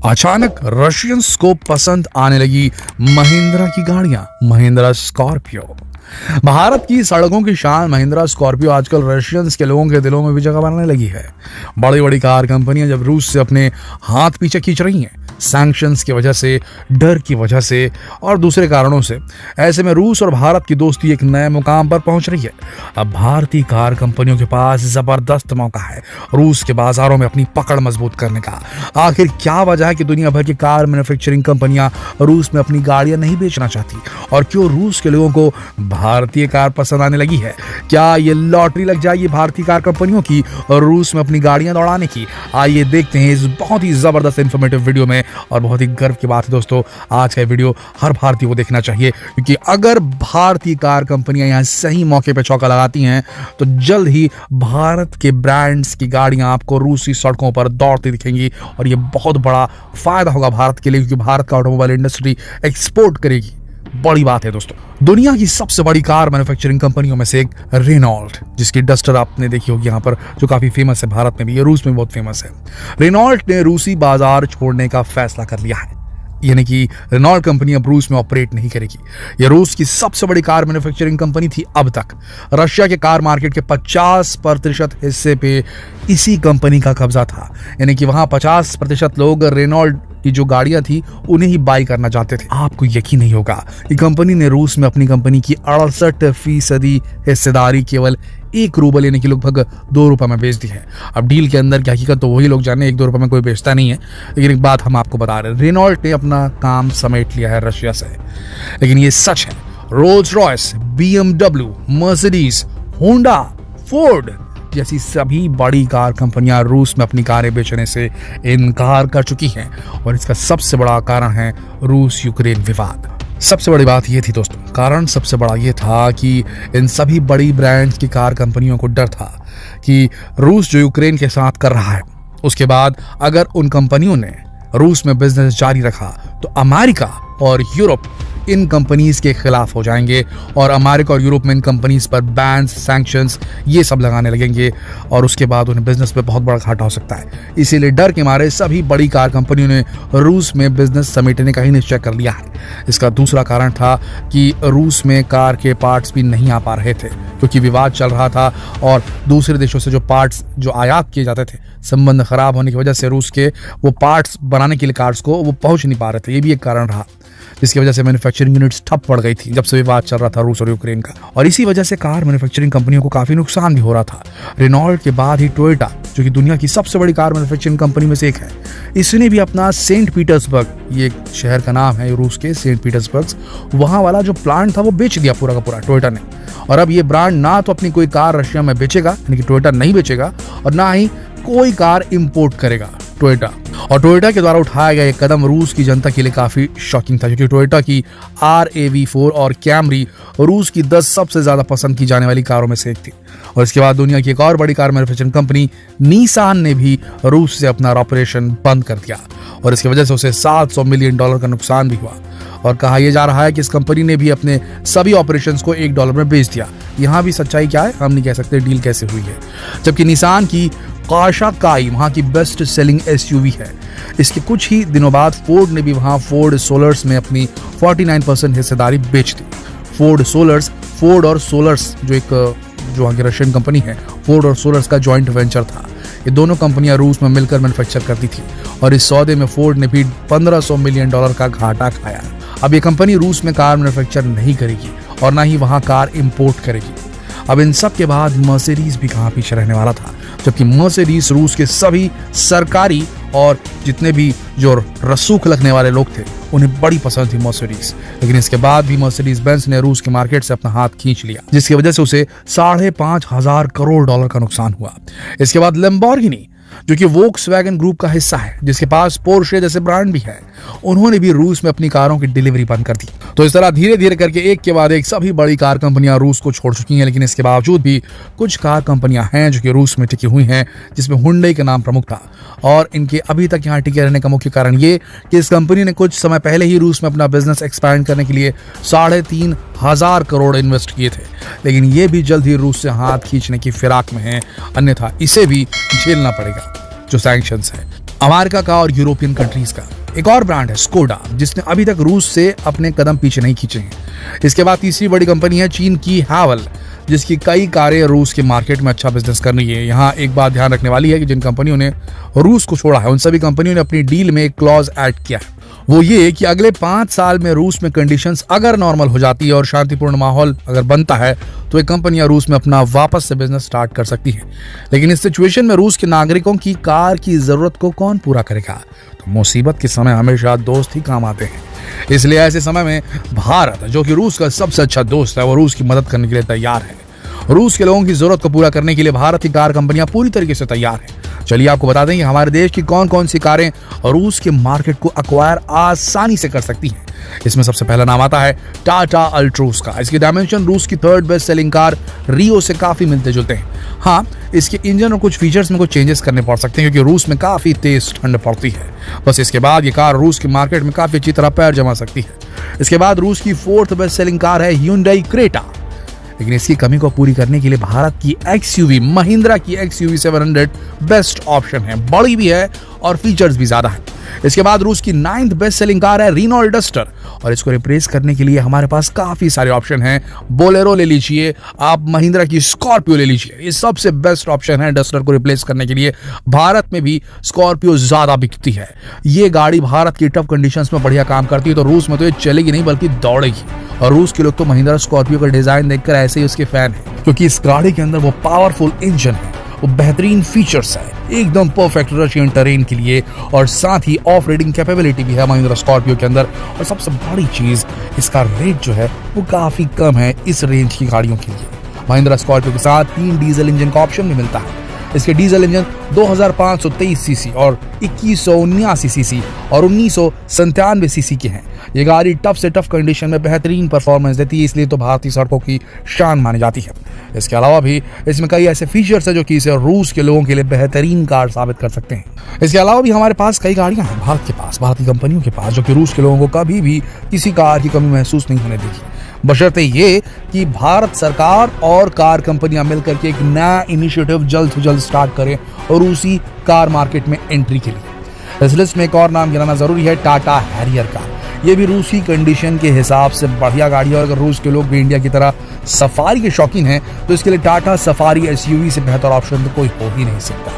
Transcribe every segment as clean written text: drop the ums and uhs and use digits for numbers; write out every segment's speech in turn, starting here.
अचानक रशियंस को पसंद आने लगी महिंद्रा की गाड़ियां, महिंद्रा स्कॉर्पियो। भारत की सड़कों की शान महिंद्रा स्कॉर्पियो आजकल रशियंस के लोगों के दिलों में भी जगह बनाने लगी है। बड़ी बड़ी कार कंपनियां जब रूस से अपने हाथ पीछे खींच रही हैं, सैंक्शंस की वजह से, डर की वजह से और दूसरे कारणों से, ऐसे में रूस और भारत की दोस्ती एक नए मुकाम पर पहुंच रही है। अब भारतीय कार कंपनियों के पास जबरदस्त मौका है रूस के बाजारों में अपनी पकड़ मजबूत करने का। आखिर क्या वजह है कि दुनिया भर की कार मैन्युफैक्चरिंग कंपनियां रूस में अपनी गाड़ियां नहीं बेचना चाहती, और क्यों रूस के लोगों को भारतीय कार पसंद आने लगी है? क्या ये लॉटरी लग जाएगी भारतीय कार कंपनियों की और रूस में अपनी गाड़ियां दौड़ाने की? आइए देखते हैं इस बहुत ही जबरदस्त इंफॉर्मेटिव वीडियो में। और बहुत ही गर्व की बात है दोस्तों, आज का वीडियो हर भारतीय को देखना चाहिए, क्योंकि अगर भारतीय कार कंपनियां यहां सही मौके पे चौका लगाती हैं तो जल्द ही भारत के ब्रांड्स की गाड़ियां आपको रूसी सड़कों पर दौड़ती दिखेंगी। और ये बहुत बड़ा फायदा होगा भारत के लिए, क्योंकि भारत का ऑटोमोबाइल इंडस्ट्री एक्सपोर्ट करेगी। बड़ी बात है दोस्तों, दुनिया की सबसे बड़ी कार मैन्युफैक्चरिंग कंपनियों में से एक रेनॉल्ट, जिसकी डस्टर आपने देखी होगी यहाँ पर, जो काफी फेमस है भारत में भी, ये रूस में बहुत फेमस है। रेनॉल्ट ने रूसी बाजार छोड़ने का फैसला कर लिया है, यानी कि रेनॉल्ट कंपनी अब रूस में ऑपरेट नहीं करेगी। यह रूस की सबसे बड़ी कार मैन्युफैक्चरिंग कंपनी थी अब तक। रशिया के कार मार्केट के 50% हिस्से पे इसी कंपनी का कब्जा था, यानी कि वहां 50% लोग रेनॉल्ट की जो गाड़ियां थी उन्हें ही बाई करना चाहते थे। आपको यकीन नहीं होगा कि कंपनी ने रूस में अपनी कंपनी की 68% हिस्सेदारी केवल 1 रूबल यानी कि लगभग 2 रुपए में बेच दी है। अब डील के अंदर की हकीकत तो वही लोग जाने, 1-2 रुपए में कोई बेचता नहीं है, लेकिन एक बात हम आपको बता रहे हैं, रेनॉल्ट ने अपना काम समेट लिया है रशिया से। लेकिन ये सच है, Rolls Royce, BMW, Mercedes, Honda, Ford जैसी सभी बड़ी कार कंपनियां रूस में अपनी कारें बेचने से इनकार कर चुकी हैं, और इसका सबसे बड़ा कारण है रूस यूक्रेन विवाद। सबसे बड़ी बात ये थी दोस्तों, कारण सबसे बड़ा ये था कि इन सभी बड़ी ब्रांड्स की कार कंपनियों को डर था कि रूस जो यूक्रेन के साथ कर रहा है, उसके बाद अगर उन कंपनियों ने रूस में बिजनेस जारी रखा तो अमेरिका और यूरोप इन कंपनीज के खिलाफ हो जाएंगे, और अमेरिका और यूरोप में इन कंपनीज पर बैन्स, सैंक्शंस ये सब लगाने लगेंगे, और उसके बाद उन्हें बिजनेस पे बहुत बड़ा घाटा हो सकता है। इसीलिए डर के मारे सभी बड़ी कार कंपनियों ने रूस में बिजनेस समेटने का ही निश्चय कर लिया है। इसका दूसरा कारण था कि रूस में कार के पार्ट्स भी नहीं आ पा रहे थे, क्योंकि विवाद चल रहा था, और दूसरे देशों से जो पार्ट्स जो आयात किए जाते थे, संबंध खराब होने की वजह से रूस के वो पार्ट्स बनाने के लिए कार्स को वो पहुंच नहीं पा रहे थे। ये भी एक कारण रहा, जिसकी वजह से मैन्युफैक्चरिंग यूनिट्स ठप पड़ गई थी जब से विवाद चल रहा था रूस और यूक्रेन का, और इसी वजह से कार मैन्युफैक्चरिंग कंपनियों को काफी नुकसान भी हो रहा था। रेनॉल्ट के बाद ही टोयोटा, जो कि दुनिया की सबसे बड़ी कार मैन्युफैक्चरिंग कंपनी में से एक है, इसने भी अपना सेंट पीटर्सबर्ग, ये शहर का नाम है रूस के, सेंट पीटर्सबर्ग, वहां वाला जो प्लांट था वो बेच दिया पूरा का पूरा टोयोटा ने। और अब ये ब्रांड ना तो अपनी कोई कार रशिया में बेचेगा, यानी कि टोयोटा नहीं बेचेगा, और ना ही कोई कार इंपोर्ट करेगा टोयोटा। और टोयोटा के द्वारा उठाया गया एक कदम रूस की जनता के लिए काफी शॉकिंग था, क्योंकि टोयोटा की RAV4 और कैमरी रूस की 10 सबसे ज्यादा पसंद की जाने वाली कारों में से एक थी। और इसके बाद दुनिया की एक और बड़ी कार मैन्युफैक्चरिंग कंपनी निसान ने भी रूस से अपना ऑपरेशन बंद कर दिया, और इसकी वजह से उसे $700 मिलियन का नुकसान भी हुआ। और कहा यह जा रहा है कि इस कंपनी ने भी अपने सभी ऑपरेशंस को $1 में बेच दिया। यहाँ भी सच्चाई क्या है हम नहीं कह सकते डील कैसे हुई है। जबकि निसान की काशाकाई वहाँ की बेस्ट सेलिंग SUV है। इसके कुछ ही दिनों बाद फोर्ड ने भी वहाँ फोर्ड सोलर्स में अपनी 49% हिस्सेदारी बेच दी। फोर्ड और सोलर्स जो वहाँ की रशियन कंपनी है, फोर्ड और सोलर्स का जॉइंट वेंचर था। ये दोनों कंपनियां रूस में मिलकर मैन्युफैक्चर करती थी, और इस सौदे में फोर्ड ने भी $1500 मिलियन का घाटा खाया। अब ये कंपनी रूस में कार मैन्युफैक्चर नहीं करेगी, और ना ही वहां कार इंपोर्ट करेगी। अब इन सब के बाद मर्सिडीज भी कहां पीछे रहने वाला था, जबकि मर्सिडीज रूस के सभी सरकारी और जितने भी जो रसूख लगने वाले लोग थे उन्हें बड़ी पसंद थी मर्सिडीज। लेकिन इसके बाद भी मर्सिडीज बेंज ने रूस के मार्केट से अपना हाथ खींच लिया, जिसकी वजह से उसे $5,500 करोड़ का नुकसान हुआ। इसके बाद लैम्बोर्गिनी, जो कि वोक्सवैगन ग्रुप का हिस्सा है, जिसके पास पोर्शे जैसे ब्रांड भी है, उन्होंने भी रूस में अपनी कारों की डिलीवरी बंद कर दी। तो इस तरह धीरे धीरे करके एक के बाद एक सभी बड़ी कार कंपनियां रूस को छोड़ चुकी हैं। लेकिन इसके बावजूद भी कुछ कार कंपनियां हैं जो कि रूस में टिकी हुई हैं, जिसमें हुंडई का नाम प्रमुख था। और इनके अभी तक यहाँ टिके रहने का मुख्य कारण ये कि इस कंपनी ने कुछ समय पहले ही रूस में अपना बिजनेस एक्सपैंड करने के लिए 3,500 करोड़ इन्वेस्ट किए थे। लेकिन ये भी जल्द ही रूस से हाथ खींचने की फिराक में है, अन्यथा इसे भी झेलना पड़ेगा जो सैंक्शंस है। अमेरिका का और यूरोपियन कंट्रीज का। एक और ब्रांड है स्कोडा, जिसने अभी तक रूस से अपने कदम पीछे नहीं खींचे हैं। इसके बाद तीसरी बड़ी कंपनी है चीन की हावल, जिसकी कई कारें रूस के मार्केट में अच्छा बिजनेस कर रही है। यहाँ एक बात ध्यान रखने वाली है कि जिन कंपनियों ने रूस को छोड़ा है उन सभी कंपनियों ने अपनी डील में एक क्लॉज ऐड किया है, वो ये कि अगले 5 साल में रूस में कंडीशंस अगर नॉर्मल हो जाती है और शांतिपूर्ण माहौल अगर बनता है तो ये कंपनियां रूस में अपना वापस से बिजनेस स्टार्ट कर सकती हैं। लेकिन इस सिचुएशन में रूस के नागरिकों की कार की जरूरत को कौन पूरा करेगा? तो मुसीबत के समय हमेशा दोस्त ही काम आते हैं। इसलिए ऐसे समय में भारत, जो कि रूस का सबसे अच्छा दोस्त है, वो रूस की मदद करने के लिए तैयार है। रूस के लोगों की जरूरत को पूरा करने के लिए भारत की कार कंपनियां पूरी तरीके से तैयार हैं। चलिए आपको बता दें कि हमारे देश की कौन कौन सी कारें रूस के मार्केट को अक्वायर आसानी से कर सकती हैं। इसमें सबसे पहला नाम आता है टाटा अल्ट्रोज का। इसकी डायमेंशन रूस की 3rd बेस्ट सेलिंग कार रियो से काफी मिलते जुलते हैं। हाँ, इसके इंजन और कुछ फीचर्स में कुछ चेंजेस करने पड़ सकते हैं क्योंकि रूस में काफी तेज ठंड पड़ती है। बस इसके बाद ये कार रूस के मार्केट में काफी अच्छी तरह पैर जमा सकती है। इसके बाद रूस की 4th बेस्ट सेलिंग कार है Hyundai क्रेटा। लेकिन इसकी कमी को पूरी करने के लिए भारत की XUV, महिंद्रा की XUV 700 बेस्ट ऑप्शन है। बड़ी भी है और फीचर्स भी ज्यादा है। इसके बाद रूस की 9th बेस्ट सेलिंग कार है रेनॉल्ट डस्टर, और इसको रिप्लेस करने के लिए हमारे पास काफी सारे ऑप्शन हैं। बोलेरो ले लीजिए, आप महिंद्रा की स्कॉर्पियो ले लीजिए, ये सबसे बेस्ट ऑप्शन है डस्टर को रिप्लेस करने के लिए। भारत में भी स्कॉर्पियो ज्यादा बिकती है। ये गाड़ी भारत की टफ कंडीशंस में बढ़िया काम करती है, तो रूस में तो ये चलेगी नहीं बल्कि दौड़ेगी। और रूस के लोग तो महिंद्रा स्कॉर्पियो का डिजाइन देखकर ऐसे ही उसके फैन हैं, क्योंकि इस गाड़ी के अंदर वो पावरफुल इंजन है, वो बेहतरीन फीचर्स है, एकदम परफेक्ट रशियन टेरेन के लिए, और साथ ही ऑफ राइडिंग कैपेबिलिटी भी है महिंद्रा स्कॉर्पियो के अंदर। और सबसे बड़ी चीज, इसका रेट जो है वो काफी कम है इस रेंज की गाड़ियों के लिए। महिंद्रा स्कॉर्पियो के साथ 3 डीजल इंजन का ऑप्शन भी मिलता है। इसके डीजल इंजन 2523 सीसी और 2179 सीसी और 1997 सीसी के हैं। ये गाड़ी टफ से टफ कंडीशन में बेहतरीन परफॉर्मेंस देती है, इसलिए तो भारतीय सड़कों की शान मानी जाती है। इसके अलावा भी इसमें कई ऐसे फीचर्स हैं जो कि इसे रूस के लोगों के लिए बेहतरीन कार साबित कर सकते हैं। इसके अलावा भी हमारे पास कई गाड़ियां हैं भारत के पास, भारतीय कंपनियों के पास, जो कि रूस के लोगों को कभी भी किसी कार की कमी महसूस नहीं होने देगी, बशर्ते ये कि भारत सरकार और कार कंपनियां मिलकर के एक नया इनिशिएटिव जल्द से जल्द स्टार्ट करें और रूसी कार मार्केट में एंट्री के लिए। इस लिस्ट में एक और नाम गिनाना जरूरी है, टाटा हैरियर का। ये भी रूसी कंडीशन के हिसाब से बढ़िया गाड़ी है, और अगर रूस के लोग भी इंडिया की तरह सफारी के शौकीन हैं तो इसके लिए टाटा सफारी SUV से बेहतर ऑप्शन तो कोई हो ही नहीं सकता।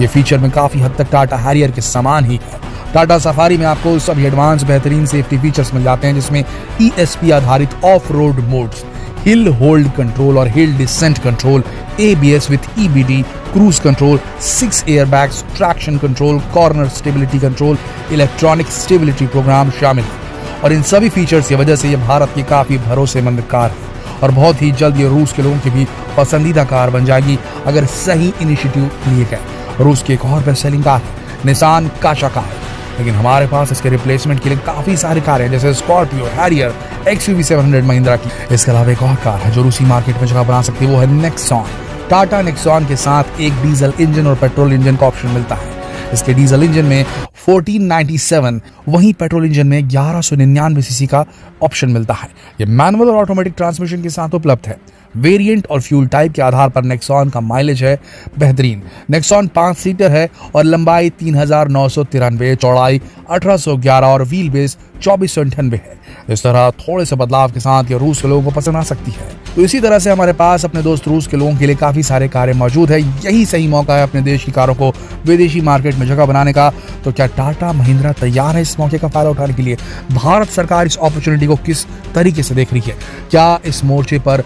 ये फीचर में काफी हद तक टाटा हैरियर के समान ही है। टाटा सफारी में आपको सभी एडवांस बेहतरीन सेफ्टी फीचर्स मिल जाते हैं, जिसमें ESP आधारित off road modes, hill hold control और hill descent control, ABS with EBD, cruise control, 6 airbags, traction control, corner stability control, electronic stability program शामिल है। और इन सभी फीचर्स की वजह से ये भारत की काफी भरोसेमंद कार है, और बहुत ही जल्द ये रूस के लोगों की भी पसंदीदा कार बन जाएगी अगर सही इनिशिएटिव लिए गए। रूस की एक और बेस्ट सेलिंग कार है निसान काशकाई, लेकिन हमारे पास इसके रिप्लेसमेंट के लिए काफी सारी कारें हैं, जैसे स्कॉर्पियो, हैरियर, XUV 700 महिंद्रा की। इसके अलावा एक और कार है जो रूसी मार्केट में जगह बना सकती है, वो है नेक्सॉन। टाटा नेक्सॉन के साथ एक डीजल इंजन और पेट्रोल इंजन का ऑप्शन मिलता है। इसके डीजल इंजन में 1497, वहीं पेट्रोल इंजन में 1199 सीसी का ऑप्शन मिलता है। ये मैनुअल और ऑटोमेटिक ट्रांसमिशन के साथ उपलब्ध है। वेरिएंट और फ्यूल टाइप के आधार पर नेक्सॉन का माइलेज है बेहतरीन। नेक्सॉन 5 सीटर है और लंबाई 3993, चौड़ाई 1811 और व्हील बेस 2498 है। इस तरह थोड़े से बदलाव के साथ ये रूस के लोगों को पसंद आ सकती है। तो इसी तरह से हमारे पास अपने दोस्त रूस के लोगों के लिए काफी सारे कारें मौजूद है। यही सही मौका है अपने देश की कारों को विदेशी मार्केट में जगह बनाने का। तो क्या टाटा महिंद्रा तैयार है इस मौके का फायदा उठाने के लिए? भारत सरकार इस अपॉर्चुनिटी को किस तरीके से देख रही है? क्या इस मोर्चे पर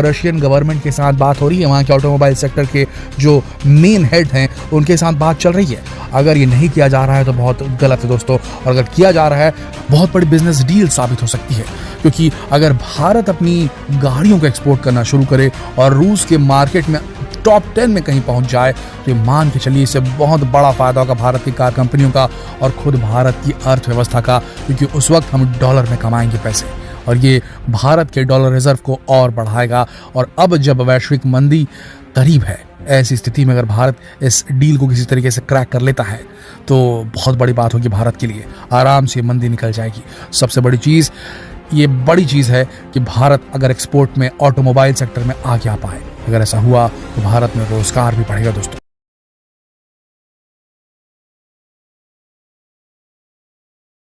रशियन गवर्नमेंट के साथ बात हो रही है? वहाँ के ऑटोमोबाइल सेक्टर के जो मेन हेड हैं उनके साथ बात चल रही है? अगर ये नहीं किया जा रहा है तो बहुत गलत है दोस्तों, और अगर किया जा रहा है बहुत बड़ी बिजनेस डील साबित हो सकती है। क्योंकि अगर भारत अपनी गाड़ियों को एक्सपोर्ट करना शुरू करे और रूस के मार्केट में टॉप 10 में कहीं पहुंच जाए तो मान के चलिए इससे बहुत बड़ा फायदा होगा भारत की कार कंपनियों का और खुद भारत की अर्थव्यवस्था का, क्योंकि उस वक्त हम डॉलर में कमाएंगे पैसे, और ये भारत के डॉलर रिजर्व को और बढ़ाएगा। और अब जब वैश्विक मंदी करीब है, ऐसी स्थिति में अगर भारत इस डील को किसी तरीके से क्रैक कर लेता है तो बहुत बड़ी बात होगी भारत के लिए। आराम से मंदी निकल जाएगी। सबसे बड़ी चीज़, ये बड़ी चीज़ है कि भारत अगर एक्सपोर्ट में ऑटोमोबाइल सेक्टर में आगे आ पाए। अगर ऐसा हुआ तो भारत में रोजगार भी बढ़ेगा दोस्तों।